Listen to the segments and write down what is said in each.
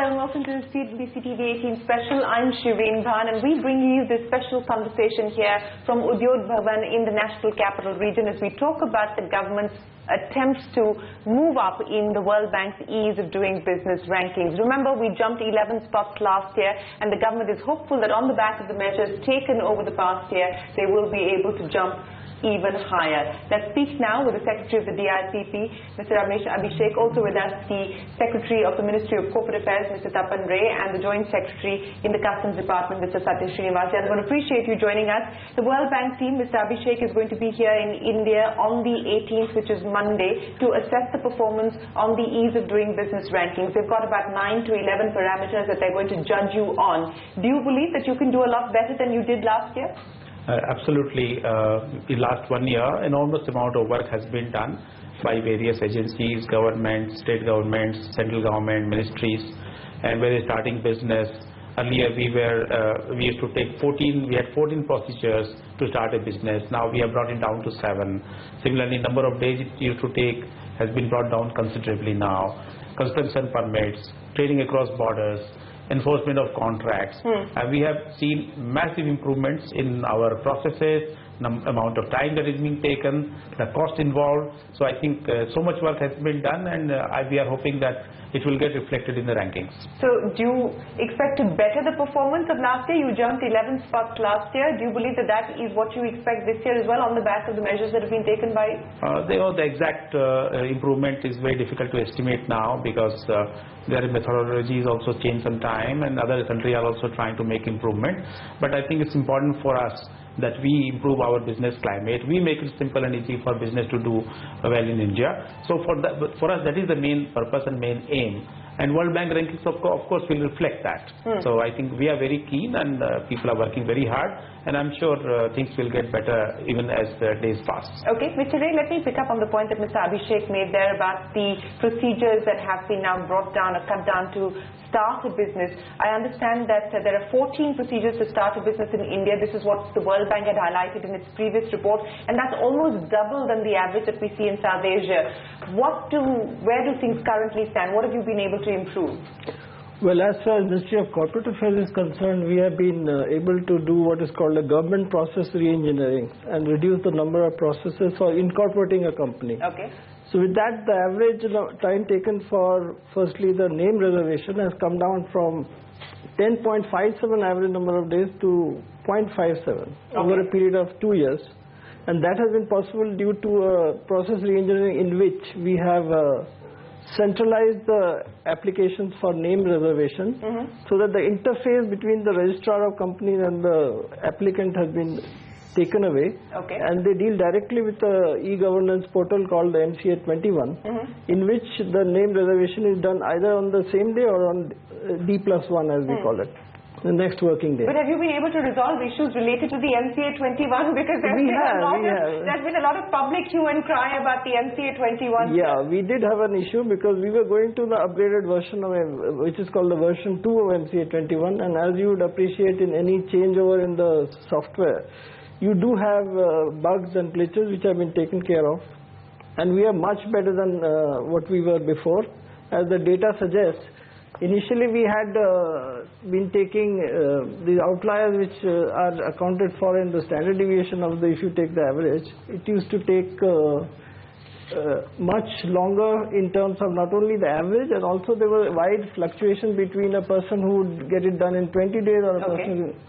Hi and welcome to the CCTV 18 special. I'm Shereen, Bhan, and we bring you this special conversation here from Udyog Bhavan in the National Capital Region as we talk about the government's attempts to move up in the World Bank's ease of doing business rankings. Remember, we jumped 11 spots last year, and the government is hopeful that on the back of the measures taken over the past year, they will be able to jump even higher. Let's speak now with the Secretary of the DIPP, Mr. Ramesh Abhishek, also with us the Secretary of the Ministry of Corporate Affairs, Mr. Tapan, and the Joint Secretary in the Customs Department, Mr. Satya Srinivas. I'm going to appreciate you joining us. The World Bank team, Mr. Abhishek, is going to be here in India on the 18th, which is Monday, to assess the performance on the ease of doing business rankings. They've got about 9 to 11 parameters that they're going to judge you on. Do you believe that you can do a lot better than you did last year? Absolutely. In last 1 year, enormous amount of work has been done by various agencies, governments, state governments, central government, ministries, and when they're starting business. Earlier we used to take 14 procedures to start a business. Now we have brought it down to 7. Similarly, number of days it used to take has been brought down considerably now. Construction permits, trading across borders, enforcement of contracts. We have seen massive improvements in our processes, amount of time that is being taken, the cost involved. So I think so much work has been done, and we are hoping that it will get reflected in the rankings. So do you expect to better the performance of last year? You jumped 11 spots last year. Do you believe that that is what you expect this year as well on the back of the measures that have been taken by? The exact improvement is very difficult to estimate now because their methodologies also change some time, and other countries are also trying to make improvement. But I think it's important for us that we improve our business climate. We make it simple and easy for business to do well in India. So for us, that is the main purpose and main aim. And World Bank rankings, of course, will reflect that. So I think we are very keen, and people are working very hard, and I'm sure things will get better even as the days pass. Okay, Mr. Ray, let me pick up on the point that Mr. Abhishek made there about the procedures that have been now brought down or cut down to start a business. I understand that there are 14 procedures to start a business in India. This is what the World Bank had highlighted in its previous report, and that's almost double than the average that we see in South Asia. Where do things currently stand? What have you been able to improve? Well, as far as Ministry of Corporate Affairs is concerned, we have been able to do what is called a government process re-engineering and reduce the number of processes for incorporating a company. Okay. So with that, the average time taken for firstly the name reservation has come down from 10.57 average number of days to 0.57 over a period of 2 years. And that has been possible due to a process re-engineering in which we have centralized the applications for name reservation so that the interface between the registrar of companies and the applicant has been taken away, and they deal directly with the e-governance portal called the MCA 21, in which the name reservation is done either on the same day or on D+1 as we call it, the next working day. But have you been able to resolve issues related to the MCA 21? Because there's been a lot of public hue and cry about the MCA 21. Yeah, we did have an issue because we were going to the upgraded version of which is called the version 2 of MCA 21, and as you would appreciate in any changeover in the software, you do have bugs and glitches which have been taken care of, and we are much better than what we were before. As the data suggests, initially we had been taking the outliers which are accounted for in the standard deviation of the, if you take the average, it used to take much longer in terms of not only the average, and also there were wide fluctuation between a person who would get it done in 20 days or a person.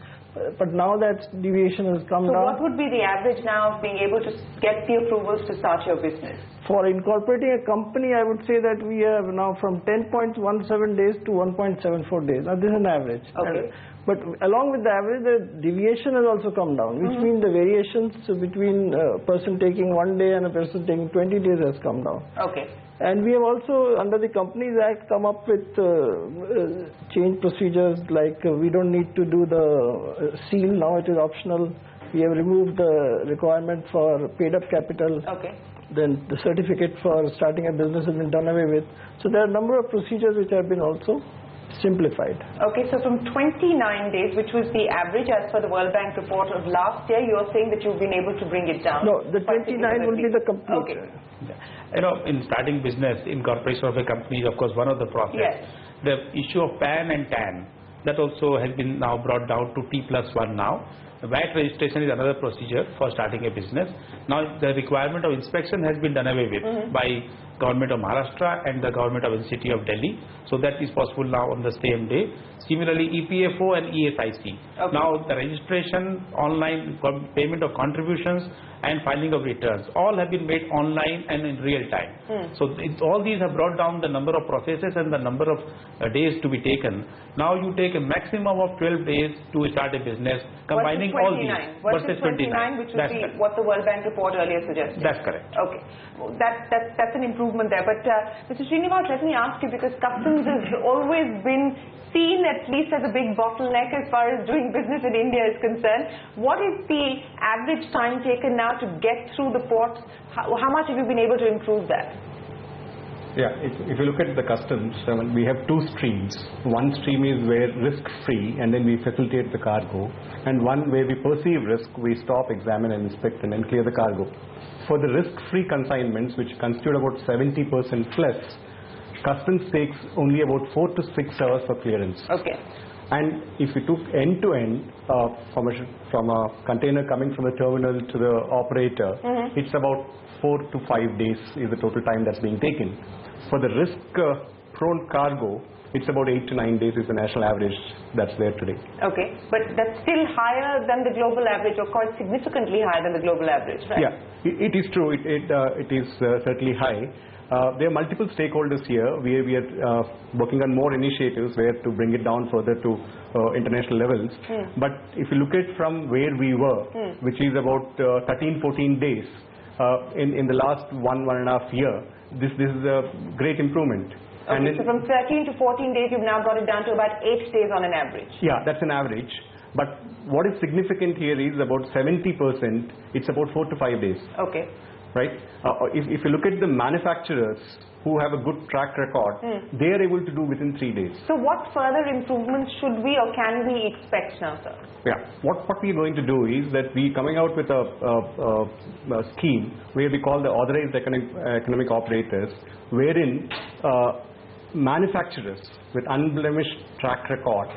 But now that deviation has come down. So what would be the average now of being able to get the approvals to start your business? For incorporating a company, I would say that we have now from 10.17 days to 1.74 days. Now this is an average. Okay. But along with the average, the deviation has also come down, which means the variations between a person taking 1 day and a person taking 20 days has come down. Okay. And we have also, under the Companies Act, come up with change procedures like we don't need to do the seal, now it is optional. We have removed the requirement for paid up capital. Okay. Then the certificate for starting a business has been done away with. So there are a number of procedures which have been also simplified. Okay, so from 29 days, which was the average as per the World Bank report of last year, you are saying that you've been able to bring it down? No, the 29 will be the complete. Okay. You know, in starting business, incorporation of a company is of course one of the process. Yes. the issue of PAN and TAN, that also has been now brought down to T+1 now. VAT registration is another procedure for starting a business. Now the requirement of inspection has been done away with by Government of Maharashtra and the Government of NCT of Delhi. So that is possible now on the same day. Similarly, EPFO and ESIC. Okay. Now the registration, online payment of contributions and filing of returns, all have been made online and in real time. So all these have brought down the number of processes and the number of days to be taken. Now you take a maximum of 12 days to start a business, combining all these. Versus 29, which would be what the World Bank report earlier suggested. That's correct. Okay. Well, that's an improvement there. But Mr. Srinivas, let me ask you, because customs has always been seen at least as a big bottleneck as far as doing business in India is concerned. What is the average time taken now to get through the ports? How much have you been able to improve that? Yeah, if you look at the customs, we have two streams. One stream is where risk-free, and then we facilitate the cargo. And one where we perceive risk, we stop, examine and inspect and then clear the cargo. For the risk-free consignments, which constitute about 70% plus, customs takes only about 4 to 6 hours for clearance. Okay. And if we took end-to-end from a container coming from the terminal to the operator, it's about 4 to 5 days is the total time that's being taken. For the risk-prone cargo, it's about 8 to 9 days is the national average that's there today. Okay, but that's still higher than the global average, or quite significantly higher than the global average, right? Yeah, it is true. It is certainly high. There are multiple stakeholders here. We are working on more initiatives where to bring it down further to international levels. But if you look at from where we were, which is about 13-14 days in the last one and a half year, this is a great improvement. Okay, and so from 13 to 14 days, you've now got it down to about 8 days on an average. Yeah, that's an average. But what is significant here is about 70%, it's about 4 to 5 days. Okay. Right? If you look at the manufacturers who have a good track record, they are able to do within 3 days. So what further improvements should we or can we expect now, sir? Yeah, what we're going to do is that we're coming out with a scheme where we call the authorized economic operators, wherein manufacturers with unblemished track record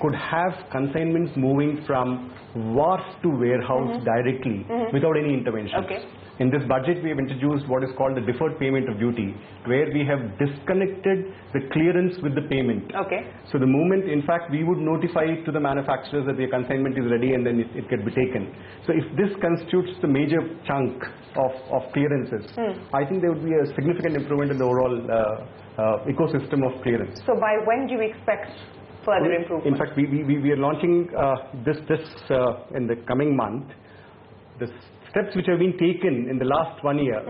could have consignments moving from wharf to warehouse directly without any intervention. Okay. In this budget, we have introduced what is called the deferred payment of duty, where we have disconnected the clearance with the payment. Okay. So the moment, in fact, we would notify to the manufacturers that their consignment is ready and then it can be taken. So if this constitutes the major chunk of clearances, I think there would be a significant improvement in the overall ecosystem of clearance. So by when do you expect further improvement? In fact, we are launching this in the coming month. The steps which have been taken in the last 1 year,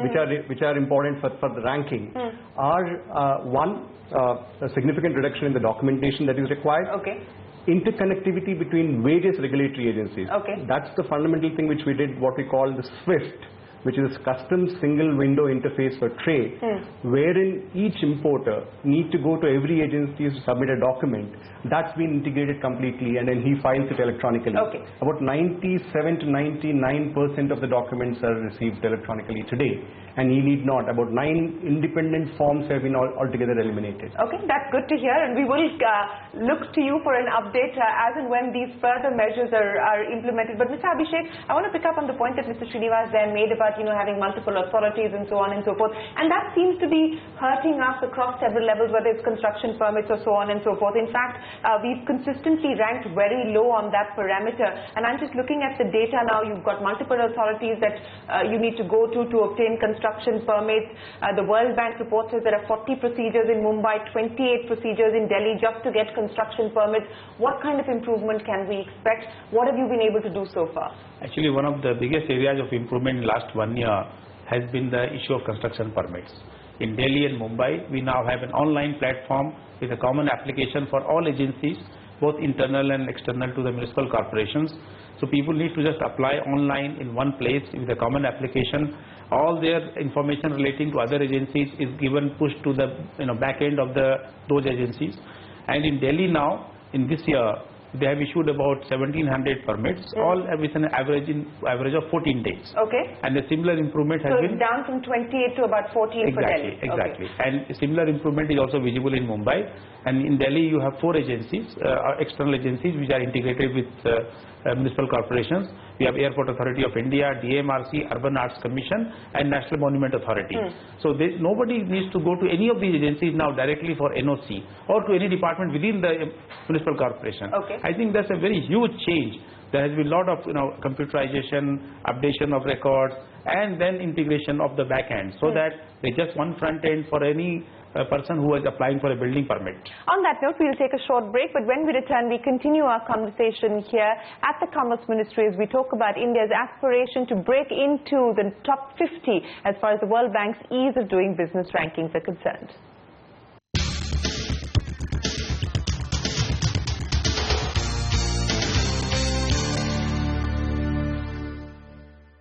which are important for the ranking, are one, a significant reduction in the documentation that is required. Okay. Interconnectivity between various regulatory agencies. Okay. That's the fundamental thing which we did, what we call the SWIFT, which is Customs Single Window Interface for Trade, wherein each importer need to go to every agency to submit a document. That's been integrated completely, and then he files it electronically. Okay. About 97 to 99% of the documents are received electronically today, and he need not. About 9 independent forms have been altogether eliminated. Okay, that's good to hear, and we will look to you for an update as and when these further measures are implemented. But Mr. Abhishek, I want to pick up on the point that Mr. Srinivas there made about having multiple authorities and so on and so forth, and that seems to be hurting us across several levels, whether it's construction permits or so on and so forth. In fact, we've consistently ranked very low on that parameter, and I'm just looking at the data now. You've got multiple authorities that you need to go to obtain construction permits. The World Bank report says there are 40 procedures in Mumbai, 28 procedures in Delhi just to get construction permits. What kind of improvement can we expect? What have you been able to do so far? Actually, one of the biggest areas of improvement in the last 1 year has been the issue of construction permits. In Delhi and Mumbai, we now have an online platform with a common application for all agencies, both internal and external to the municipal corporations. So people need to just apply online in one place with a common application. All their information relating to other agencies is given pushed to the back end of those agencies. And in Delhi now, in this year, they have issued about 1,700 permits, all with an average of 14 days. Okay. And a similar improvement has So been it's down from 28 to about 14 for Delhi. Exactly. Okay. And a similar improvement is also visible in Mumbai. And in Delhi, you have 4 agencies, external agencies, which are integrated with municipal corporations. We have Airport Authority of India, DMRC, Urban Arts Commission, and National Monument Authority. So nobody needs to go to any of these agencies now directly for NOC or to any department within the municipal corporation. Okay. I think that's a very huge change. There has been a lot of computerization, updation of records, and then integration of the back end, so that there's just one front end for any person who is applying for a building permit. On that note, we'll take a short break, but when we return, we continue our conversation here at the Commerce Ministry as we talk about India's aspiration to break into the top 50 as far as the World Bank's ease of doing business rankings are concerned.